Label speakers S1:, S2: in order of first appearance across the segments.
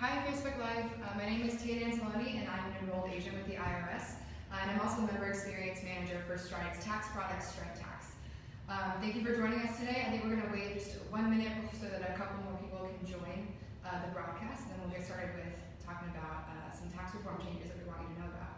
S1: Hi Facebook Live, my name is Tia Danceloni and I'm an enrolled agent with the IRS. And I'm also a member experience manager for Stride's tax product, Stride Tax. Thank you for joining us today. I think we're going to wait just 1 minute so that a couple more people can join the broadcast, and then we'll get started with talking about some tax reform changes that we want you to know about.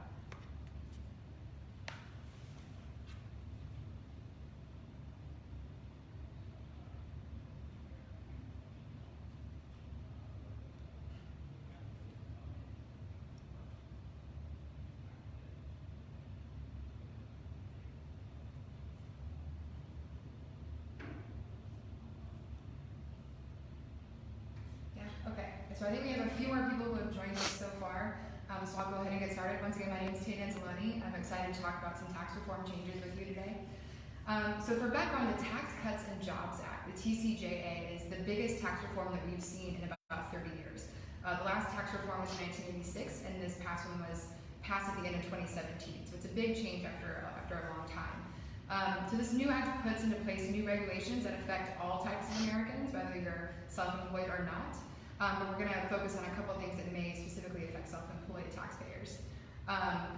S1: Okay, so I think we have a few more people who have joined us so far, so I'll go ahead and get started. Once again, my name is Tia Danceloni. I'm excited to talk about some tax reform changes with you today. So for background, the Tax Cuts and Jobs Act, the TCJA, is the biggest tax reform that we've seen in about 30 years. The last tax reform was in 1986, and this past one was passed at the end of 2017. So it's a big change after a long time. So this new act puts into place new regulations that affect all types of Americans, whether you're self-employed or not. But we're going to focus on a couple things that may specifically affect self-employed taxpayers.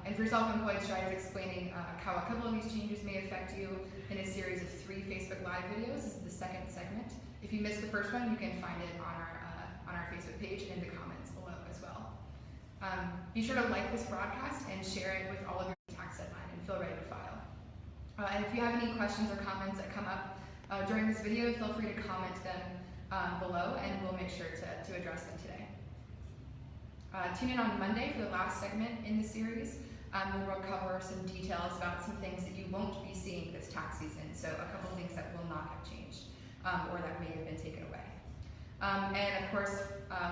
S1: And for self-employed, Stride is explaining how a couple of these changes may affect you in a series of 3 Facebook Live videos. This is the second segment. If you missed the first one, you can find it on our Facebook page and in the comments below as well. Be sure to like this broadcast and share it with all of your tax deadline and feel ready to file. And if you have any questions or comments that come up during this video, feel free to comment them below, and we'll make sure to address them today. Tune in on Monday for the last segment in the series. We'll cover some details about some things that you won't be seeing this tax season, so a couple of things that will not have changed or that may have been taken away. And of course,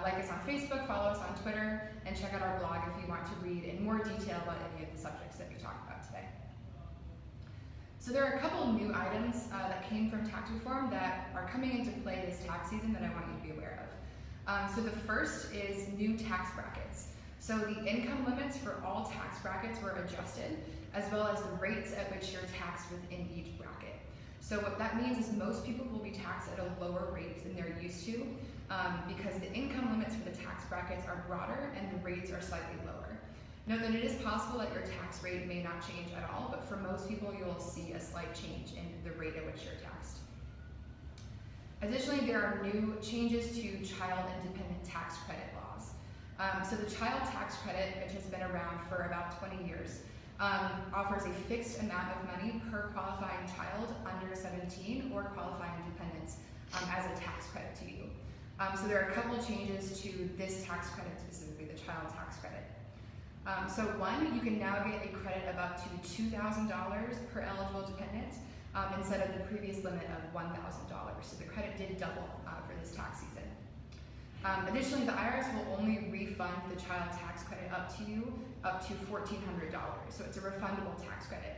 S1: like us on Facebook, follow us on Twitter, and check out our blog if you want to read in more detail about any of the subjects that we talked about today. So there are a couple of new items that came from tax reform that are coming into play this tax season that I want you to be aware of. So the first is new tax brackets. So the income limits for all tax brackets were adjusted, as well as the rates at which you're taxed within each bracket. So what that means is most people will be taxed at a lower rate than they're used to because the income limits for the tax brackets are broader and the rates are slightly lower. Note that it is possible that your tax rate may not change at all, but for most people you'll see a slight change in the rate at which you're taxed. Additionally, there are new changes to child and dependent tax credit laws. So the child tax credit, which has been around for about 20 years, offers a fixed amount of money per qualifying child under 17 or qualifying dependents as a tax credit to you. So there are a couple changes to this tax credit, specifically the child tax credit. So one, you can now get a credit of up to $2,000 per eligible dependent instead of the previous limit of $1,000. So the credit did double for this tax season. Additionally, the IRS will only refund the child tax credit up to $1,400. So it's a refundable tax credit.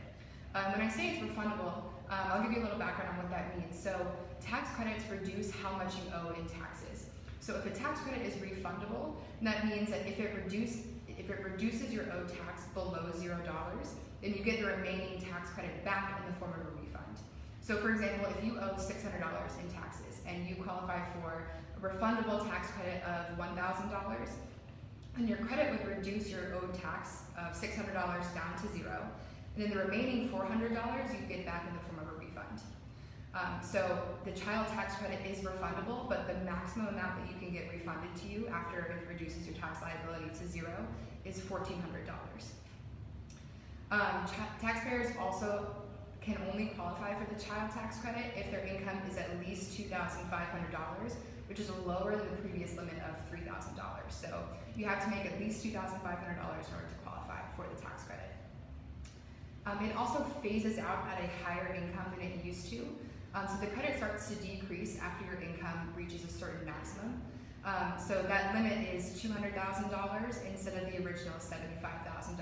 S1: When I say it's refundable, I'll give you a little background on what that means. So tax credits reduce how much you owe in taxes. So if a tax credit is refundable, that means that if it reduces your owed tax below $0, then you get the remaining tax credit back in the form of a refund. So for example, if you owe $600 in taxes and you qualify for a refundable tax credit of $1,000, then your credit would reduce your owed tax of $600 down to 0, and then the remaining $400 you get back in the form of a refund. So the child tax credit is refundable, but the maximum amount that you can get refunded to you after it reduces your tax liability to 0 is $1,400. Taxpayers also can only qualify for the child tax credit if their income is at least $2,500, which is lower than the previous limit of $3,000. So you have to make at least $2,500 in order to qualify for the tax credit. It also phases out at a higher income than it used to. So the credit starts to decrease after your income reaches a certain maximum. So that limit is $200,000 instead of the original $75,000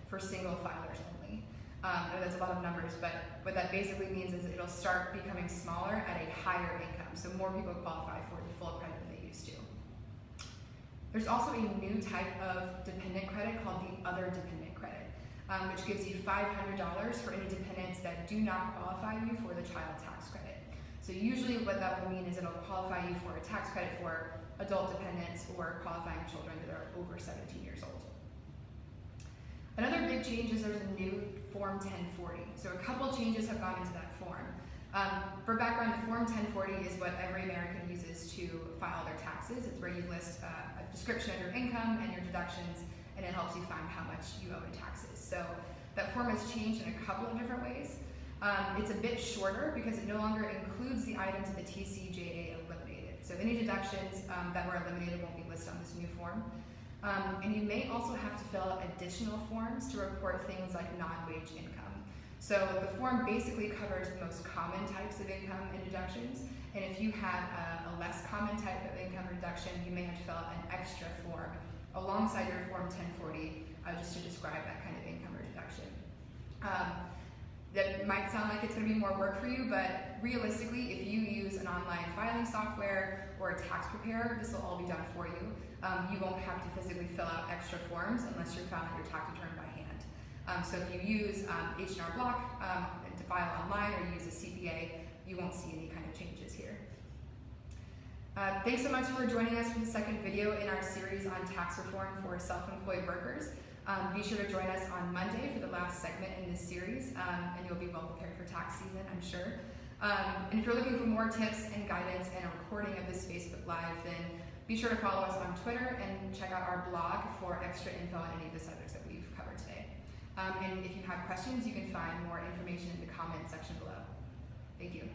S1: for single filers only. I know that's a lot of numbers, but what that basically means is it'll start becoming smaller at a higher income, so more people qualify for the full credit than they used to. There's also a new type of dependent credit called the other dependent credit, which gives you $500 for any dependents that do not qualify you for the child tax credit. So usually what that will mean is it'll qualify you for a tax credit for adult dependents or qualifying children that are over 17 years old. Another big change is there's a new Form 1040. So a couple changes have gone into that form. For background, the Form 1040 is what every American uses to file their taxes. It's where you list a description of your income and your deductions, and it helps you find how much you owe in taxes. So that form has changed in a couple of different ways. It's a bit shorter because it no longer includes the items that the TCJA eliminated. So any deductions that were eliminated won't be listed on this new form. And you may also have to fill out additional forms to report things like non-wage income. So the form basically covers the most common types of income and deductions, and if you have a less common type of income reduction, you may have to fill out an extra form alongside your Form 1040 just to describe that kind of income or deduction. That might sound like it's going to be more work for you, but realistically, if you use an online filing software or a tax preparer, this will all be done for you. You won't have to physically fill out extra forms unless you're filing your tax return by hand. So if you use H&R Block to file online or you use a CPA, you won't see any kind of changes here. Thanks so much for joining us for the second video in our series on tax reform for self-employed workers. Be sure to join us on Monday for the last segment in this series, and you'll be well prepared for tax season, I'm sure. And if you're looking for more tips and guidance and a recording of this Facebook Live, then be sure to follow us on Twitter and check out our blog for extra info on any of the subjects that we've covered today. And if you have questions, you can find more information in the comment section below. Thank you.